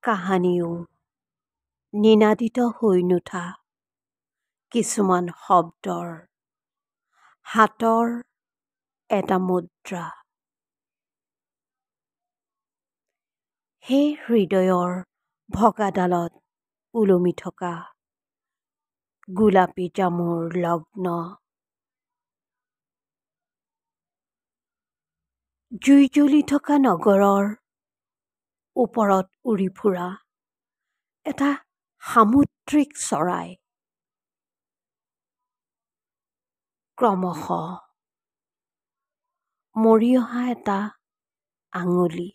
কাহানিও নিনাদিত হৈ নুঠা কিছুমান শব্দৰ হাতৰ এটা মুদ্ৰা। সেই হৃদয়ৰ ভগাডালত ওলমি থকা গোলাপী জামুৰ লগ্ন। জুই জ্বলি থকা নগৰৰ ওপৰত উৰি ফুৰা এটা সামুদ্ৰিক চৰাই। ক্ৰমশ মৰি অহা এটা আঙুলি।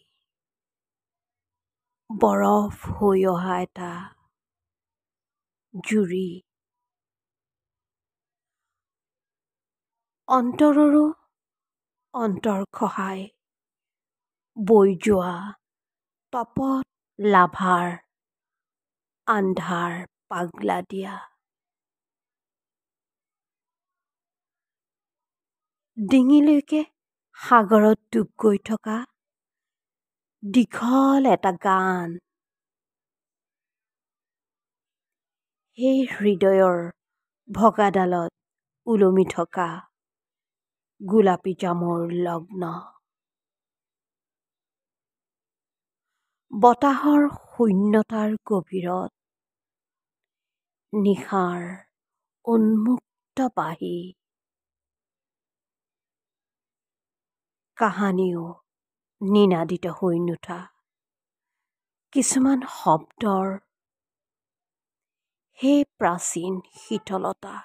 বৰফ হৈ অহা এটা জুৰি। অন্তৰৰো অন্তৰ খহাই বৈ যোৱা তপত লাভাৰ আন্ধাৰ পাগলা দিয়া। ডিঙিলৈকে সাগৰত ডুব গৈ থকা দীঘল এটা গান। সেই হৃদয়ৰ ভগাডালত ওলমি থকা গোলাপী জামুৰ লগ্ন। বতাহৰ শূন্যতাৰ গভীৰত নিশাৰ উন্মুক্ত বাঁহী। কাহানিও নিনাদিত হৈ নুঠা কিছুমান শব্দৰ সেই প্ৰাচীন শীতলতা।